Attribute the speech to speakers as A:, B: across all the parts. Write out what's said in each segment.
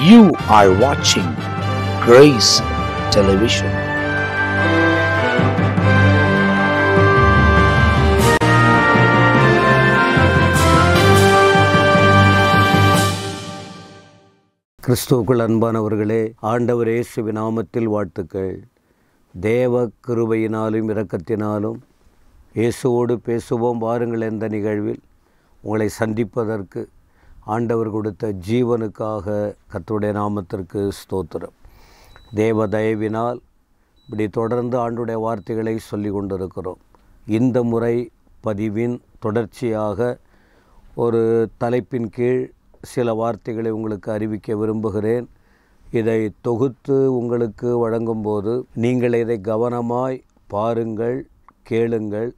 A: You are watching Grace Television.
B: கிறிஸ்துவுக்குள் அன்பானவர்களே, ஆண்டவர் இயேசுவின் நாமத்தில் வாழ்த்துக்கள். தேவ கிருபையினாலும் இரக்கத்தினாலும் இயேசுவோடு பேசுவோம் வாருங்கள் என்ற நிகழ்வில் உங்களை சந்திப்பதற்கு ஆண்டவர் கொடுத்த ஜீவனுக்காக கர்த்தருடைய நாமத்திற்கு ஸ்தோத்திரம். தேவ தயவினால் இப்படி தொடர்ந்து ஆண்டுடைய வார்த்தைகளை சொல்லி கொண்டிருக்கிறோம். இந்த முறை பதிவின் தொடர்ச்சியாக ஒரு தலைப்பின் கீழ் சில வார்த்தைகளை உங்களுக்கு அறிவிக்க விரும்புகிறேன். இதை தொகுத்து உங்களுக்கு வழங்கும்போது நீங்கள் இதை கவனமாய் பாருங்கள், கேளுங்கள்,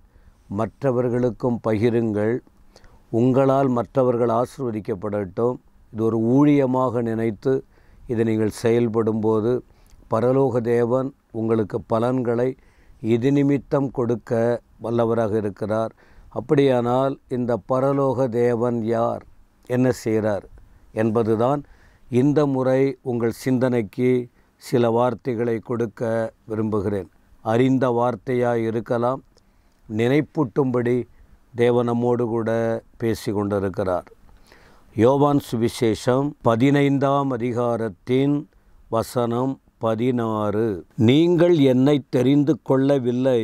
B: மற்றவர்களுக்கும் பகிருங்கள். உங்களால் மற்றவர்கள் ஆசீர்வதிக்கப்படட்டும். இது ஒரு ஊழியமாக நினைத்து இதை நீங்கள் செயல்படும்போது பரலோக தேவன் உங்களுக்கு பலன்களை இது நிமித்தம் கொடுக்க வல்லவராக இருக்கிறார். அப்படியானால் இந்த பரலோக தேவன் யார், என்ன செய்கிறார் என்பதுதான் இந்த முறை உங்கள் சிந்தனைக்கு சில வார்த்தைகளை கொடுக்க விரும்புகிறேன். அறிந்த வார்த்தையாக இருக்கலாம், நினைப்பூட்டும்படி தேவன் நம்மோடு கூட பேசி கொண்டிருக்கிறார். யோவான் சுவிசேஷம் 15ஆம் அதிகாரத்தின் வசனம் 16. நீங்கள் என்னை தெரிந்து கொள்ளவில்லை,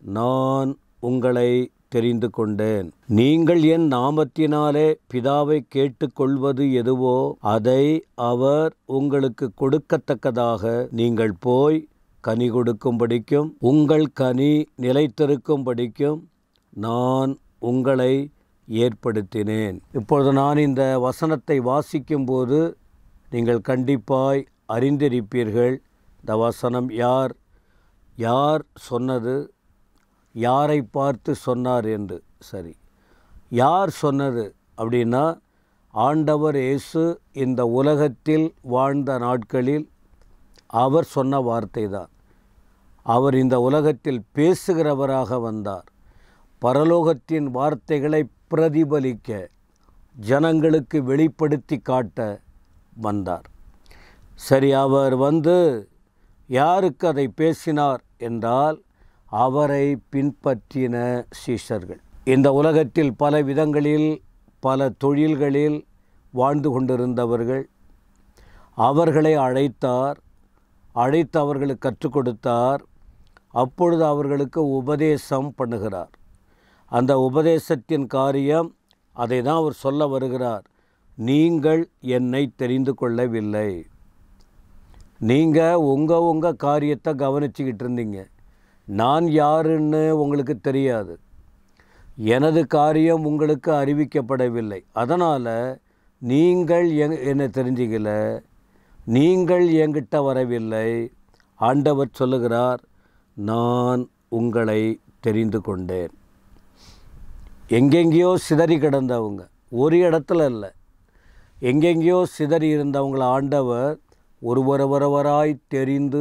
B: நான் உங்களை தெரிந்து கொண்டேன். நீங்கள் என் நாமத்தினாலே பிதாவை கேட்டுக்கொள்வது எதுவோ அதை அவர் உங்களுக்கு கொடுக்கத்தக்கதாக நீங்கள் போய் கனி கொடுக்கும்படிக்கும் உங்கள் கனி நிலைத்திருக்கும்படிக்கும் நான் உங்களை ஏற்படுத்தினேன். இப்பொழுது நான் இந்த வசனத்தை வாசிக்கும்போது நீங்கள் கண்டிப்பாய் அறிந்திருப்பீர்கள். இந்த வசனம் யார் சொன்னது, யாரை பார்த்து சொன்னார் என்று. சரி, யார் சொன்னது அப்படின்னா, ஆண்டவர் இயேசு இந்த உலகத்தில் வாழ்ந்த நாட்களில் அவர் சொன்ன வார்த்தை தான். அவர் இந்த உலகத்தில் பேசுகிறவராக வந்தார். பரலோகத்தின் வார்த்தைகளை பிரதிபலிக்க, ஜனங்களுக்கு வெளிப்படுத்தி காட்ட வந்தார். சரி, அவர் வந்து யாருக்கு அதை பேசினார் என்றால், அவரை பின்பற்றின சீஷர்கள். இந்த உலகத்தில் பல விதங்களில் பல தொழில்களில் வாழ்ந்து கொண்டிருந்தவர்கள். அவர்களை அழைத்து அவர்களுக்கு கற்றுக் கொடுத்தார். அப்பொழுது அவர்களுக்கு உபதேசம் பண்ணுகிறார். அந்த உபதேசத்தின் காரியம் அதை தான் அவர் சொல்ல வருகிறார். நீங்கள் என்னை தெரிந்து கொள்ளவில்லை. நீங்கள் உங்கள் காரியத்தை கவனிச்சுக்கிட்டு இருந்தீங்க. நான் யாருன்னு உங்களுக்கு தெரியாது. எனது காரியம் உங்களுக்கு அறிவிக்கப்படவில்லை. அதனால் நீங்கள் என்னை தெரிஞ்சிக்கல, நீங்கள் என்கிட்ட வரவில்லை. ஆண்டவர் சொல்லுகிறார், நான் உங்களை தெரிந்து கொண்டேன். எங்கெங்கேயோ சிதறி கிடந்தவங்க, ஒரு இடத்துல இல்லை, எங்கெங்கேயோ சிதறி இருந்தவங்களை ஆண்டவர் ஒருவராய் தெரிந்து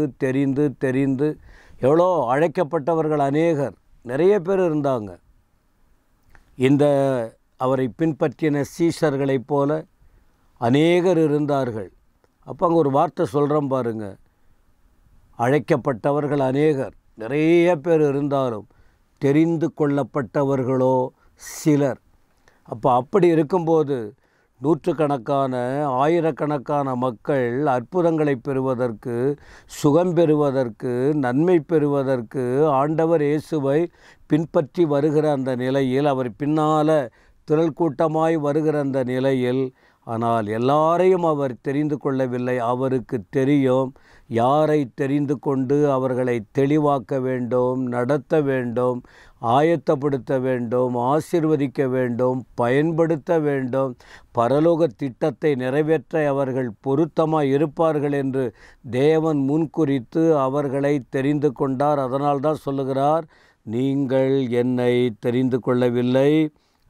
B: எவ்வளோ அழைக்கப்பட்டவர்கள் அநேகர், நிறைய பேர் இருந்தாங்க. இந்த அவரை பின்பற்றின சீஷர்களைப் போல அநேகர் இருந்தார்கள். அப்போ அங்கே ஒரு வார்த்தை சொல்கிறோம் பாருங்க, அழைக்கப்பட்டவர்கள் அநேகர், நிறைய பேர் இருந்தாலும் தெரிந்து கொள்ளப்பட்டவர்களோ சிலர். அப்போ அப்படி இருக்கும்போது நூற்றுக்கணக்கான ஆயிரக்கணக்கான மக்கள் அற்புதங்களை பெறுவதற்கு, சுகம் பெறுவதற்கு, நன்மை பெறுவதற்கு ஆண்டவர் இயேசுவை பின்பற்றி வருகிற அந்த நிலையில், அவர் பின்னால் திரள் கூட்டமாய் வருகிற அந்த நிலையில், ஆனால் எல்லாரையும் அவர் தெரிந்து கொள்ளவில்லை. அவருக்கு தெரியும் யாரை தெரிந்து கொண்டு அவர்களை தெளிவாக்க வேண்டும், நடத்த வேண்டும், ஆயத்தப்படுத்த வேண்டும், ஆசீர்வதிக்க வேண்டும், பயன்படுத்த வேண்டும், பரலோக திட்டத்தை நிறைவேற்ற அவர்கள் பொருத்தமாக இருப்பார்கள் என்று தேவன் முன்குறித்து அவர்களை தெரிந்து கொண்டார். அதனால் தான் சொல்லுகிறார், நீங்கள் என்னை தெரிந்து கொள்ளவில்லை,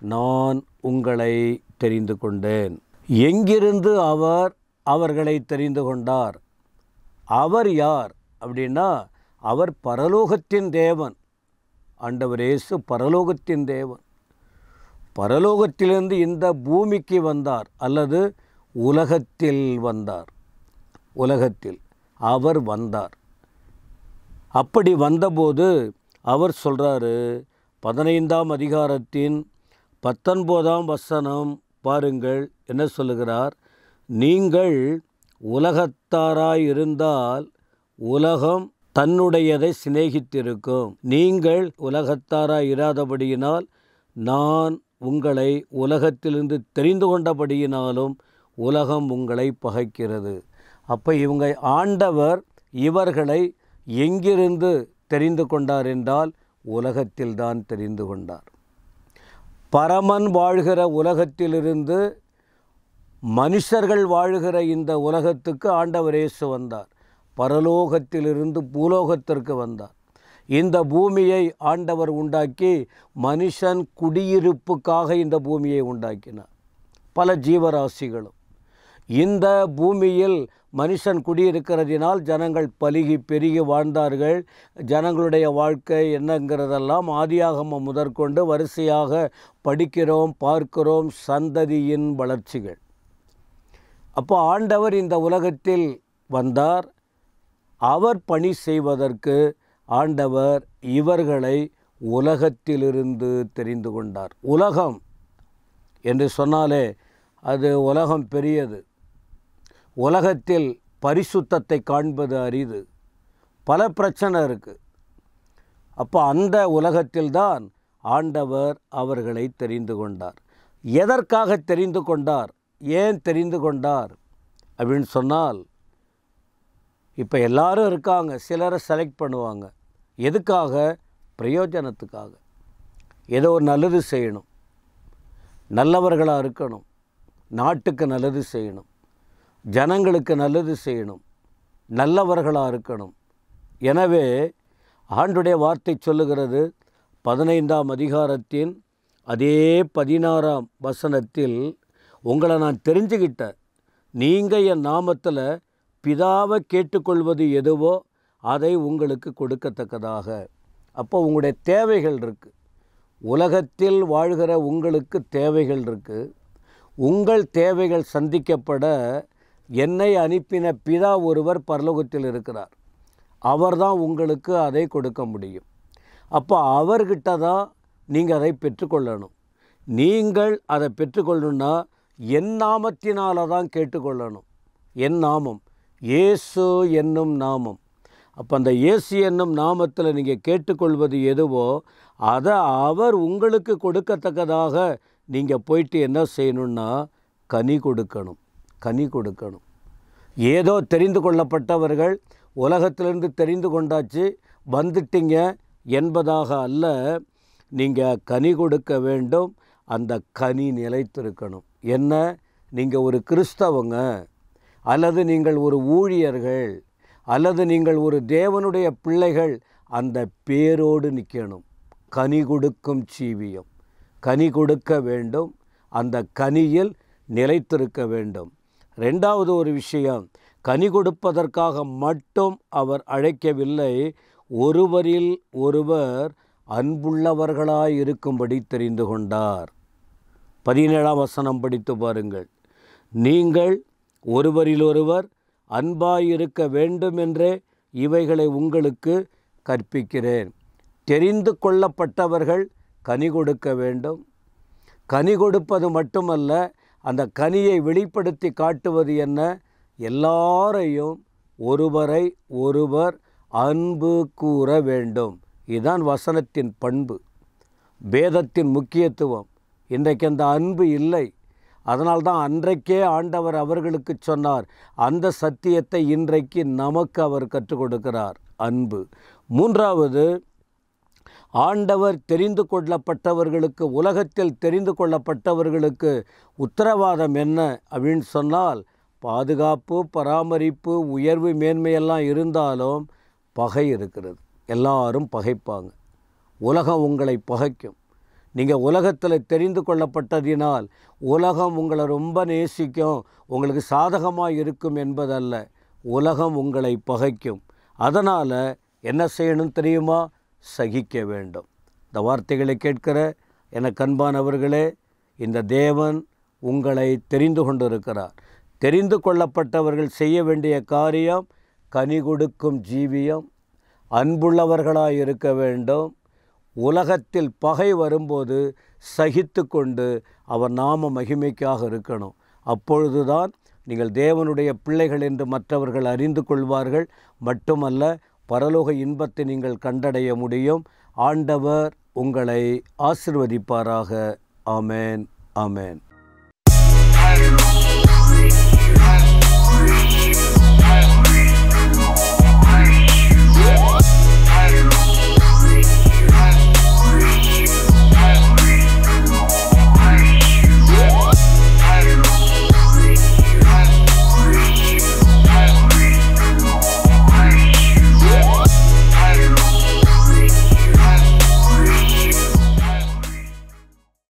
B: நான் உங்களை தெரிந்து கொண்டேன். எங்கிருந்து அவர்களை தெரிந்து கொண்டார்? அவர் யார் அப்படின்னா, அவர் பரலோகத்தின் தேவன். ஆண்டவர் இயேசு பரலோகத்தின் தேவன். பரலோகத்திலிருந்து இந்த பூமிக்கு வந்தார், அல்லது உலகத்தில் வந்தார். உலகத்தில் அவர் வந்தார். அப்படி வந்தபோது அவர் சொல்கிறாரு, 15ஆம் அதிகாரத்தின் 19ஆம் வசனம் பாருங்கள், என்ன சொல்லுகிறார்? நீங்கள் உலகத்தாராய் இருந்தால் உலகம் தன்னுடையதை சிநேகித்திருக்கும். நீங்கள் உலகத்தாராய் இராதபடியினால் நான் உங்களை உலகத்திலிருந்து தெரிந்து கொண்டபடியினாலும் உலகம் உங்களை பகைக்கிறது. அப்போ இவங்க ஆண்டவர் இவர்களை எங்கிருந்து தெரிந்து கொண்டார் என்றால் உலகத்தில்தான் தெரிந்து கொண்டார். பரமன் வாழ்கிற உலகத்திலிருந்து மனுஷர்கள் வாழ்கிற இந்த உலகத்துக்கு ஆண்டவர் இயேசு வந்தார். பரலோகத்திலிருந்து பூலோகத்திற்கு வந்தார். இந்த பூமியை ஆண்டவர் உண்டாக்கி மனுஷன் குடியிருப்புக்காக இந்த பூமியை உண்டாக்கினார். பல ஜீவராசிகளும் இந்த பூமியில் மனுஷன் குடியிருக்கிறதினால் ஜனங்கள் பலுகி பெருகி வாழ்ந்தார்கள். ஜனங்களுடைய வாழ்க்கை என்னங்கிறதெல்லாம் ஆதியாகமம் முதற்கொண்டு வரிசையாக படிக்கிறோம், பார்க்கிறோம். சந்ததியின் வளர்ச்சிகள். அப்போ ஆண்டவர் இந்த உலகத்தில் வந்தார். அவர் பணி செய்வதற்கு ஆண்டவர் இவர்களை உலகத்திலிருந்து தெரிந்து கொண்டார். உலகம் என்று சொன்னாலே அது உலகம் பெரியது. உலகத்தில் பரிசுத்தத்தை காண்பது அரிது. பல பிரச்சனை இருக்குது. அப்போ அந்த உலகத்தில்தான் ஆண்டவர் அவர்களை தெரிந்து கொண்டார். எதற்காக தெரிந்து கொண்டார்? ஏன் தெரிந்து கொண்டார் அப்படின்னு சொன்னால், இப்போ எல்லாரும் இருக்காங்க, சிலரை செலக்ட் பண்ணுவாங்க. எதுக்காக? பிரயோஜனத்துக்காக. ஏதோ ஒரு நல்லது செய்யணும், நல்லவர்களாக இருக்கணும், நாட்டுக்கு நல்லது செய்யணும், ஜனங்களுக்கு நல்லது செய்யணும், நல்லவர்களாக இருக்கணும். எனவே ஆண்டுடைய வார்த்தை சொல்லுகிறது, 15ஆம் அதிகாரத்தின் அதே 16ஆம் வசனத்தில், உங்களை நான் தெரிஞ்சுக்கிட்டேன், நீங்கள் என் நாமத்தில் பிதாவை கேட்டுக்கொள்வது எதுவோ அதை உங்களுக்கு கொடுக்கத்தக்கதாக. அப்போ உங்களுடைய தேவைகள் இருக்குது. உலகத்தில் வாழ்கிற உங்களுக்கு தேவைகள் இருக்குது. உங்கள் தேவைகள் சந்திக்கப்பட என்னை அனுப்பின பிதா ஒருவர் பரலோகத்தில் இருக்கிறார். அவர்தான் உங்களுக்கு அதை கொடுக்க முடியும். அப்போ அவர்கிட்ட தான் நீங்கள் அதை பெற்றுக்கொள்ளணும். நீங்கள் அதை பெற்றுக்கொள்ளணுன்னா என் நாமத்தினால தான் கேட்டுக்கொள்ளணும். என் நாமம் இயேசு என்னும் நாமம். அப்போ அந்த இயேசு என்னும் நாமத்தில் நீங்கள் கேட்டுக்கொள்வது எதுவோ அதை அவர் உங்களுக்கு கொடுக்கத்தக்கதாக நீங்கள் போயிட்டு என்ன செய்யணுன்னா கனி கொடுக்கணும். கனி கொடுக்கணும். ஏதோ தெரிந்து கொள்ளப்பட்டவர்கள் உலகத்திலிருந்து தெரிந்து கொண்டாச்சு வந்துட்டீங்க என்பதாக அல்ல. நீங்கள் கனி கொடுக்க வேண்டும். அந்த கனி நிலைத்திருக்கணும். என்ன? நீங்கள் ஒரு கிறிஸ்தவங்க, அல்லது நீங்கள் ஒரு ஊழியர்கள், அல்லது நீங்கள் ஒரு தேவனுடைய பிள்ளைகள், அந்த பேரோடு நிற்கணும். கனி கொடுக்கும் ஜீவியம். கனி கொடுக்க வேண்டும். அந்த கனியில் நிலைத்திருக்க வேண்டும். ரெண்டாவது ஒரு விஷயம், கனி கொடுப்பதற்காக மட்டும் அவர் அழைக்கவில்லை, ஒருவரில் ஒருவர் அன்புள்ளவர்களாய் இருக்கும்படி தெரிந்து கொண்டார். 17ஆம் வசனம் படித்து பாருங்கள். நீங்கள் ஒருவரிலொருவர் அன்பாயிருக்க வேண்டுமென்றே இவைகளை உங்களுக்கு கற்பிக்கிறேன். தெரிந்து கொள்ளப்பட்டவர்கள் கனி கொடுக்க வேண்டும். கனி கொடுப்பது மட்டுமல்ல, அந்த கனியை வெளிப்படுத்தி காட்டுவது என்ன? எல்லாரையும் ஒருவரை ஒருவர் அன்பு கூற வேண்டும். இதுதான் வசனத்தின் பண்பு, வேதத்தின் முக்கியத்துவம். இன்றைக்கு அந்த அன்பு இல்லை. அதனால்தான் அன்றைக்கே ஆண்டவர் அவர்களுக்கு சொன்னார். அந்த சத்தியத்தை இன்றைக்கு நமக்கு அவர் கற்றுக் கொடுக்கிறார், அன்பு. மூன்றாவது, ஆண்டவர் தெரிந்து கொள்ளப்பட்டவர்களுக்கு, உலகத்தில் தெரிந்து கொள்ளப்பட்டவர்களுக்கு உத்தரவாதம் என்ன அப்படின்னு சொன்னால், பாதுகாப்பு, பராமரிப்பு, உயர்வு, மேன்மையெல்லாம் இருந்தாலும் பகை இருக்கிறது. எல்லாரும் பகைப்பாங்க. உலகம் உங்களை பகைக்கும். நீங்கள் உலகத்தில் தெரிந்து கொள்ளப்பட்டதினால் உலகம் உங்களை ரொம்ப நேசிக்கும், உங்களுக்கு சாதகமாக இருக்கும் என்பதல்ல. உலகம் உங்களை பகைக்கும். அதனால் என்ன செய்யணும் தெரியுமா? சகிக்க வேண்டும். இந்த வார்த்தைகளை கேட்கிற எனக்கு அன்பானவர்களே, இந்த தேவன் உங்களை தெரிந்து கொண்டிருக்கிறார். தெரிந்து கொள்ளப்பட்டவர்கள் செய்ய வேண்டிய காரியம் கனி கொடுக்கும் ஜீவியம், அன்புள்ளவர்களாய் இருக்க வேண்டும். உலகத்தில் பகை வரும்போது சகித்து கொண்டு அவர் நாம மகிமைக்காக இருக்கணும். அப்பொழுதுதான் நீங்கள் தேவனுடைய பிள்ளைகள் என்று மற்றவர்கள் அறிந்து கொள்வார்கள். மட்டுமல்ல, பரலோக இன்பத்தை நீங்கள் கண்டடைய முடியும். ஆண்டவர் உங்களை ஆசீர்வதிப்பாராக. ஆமென், ஆமென்.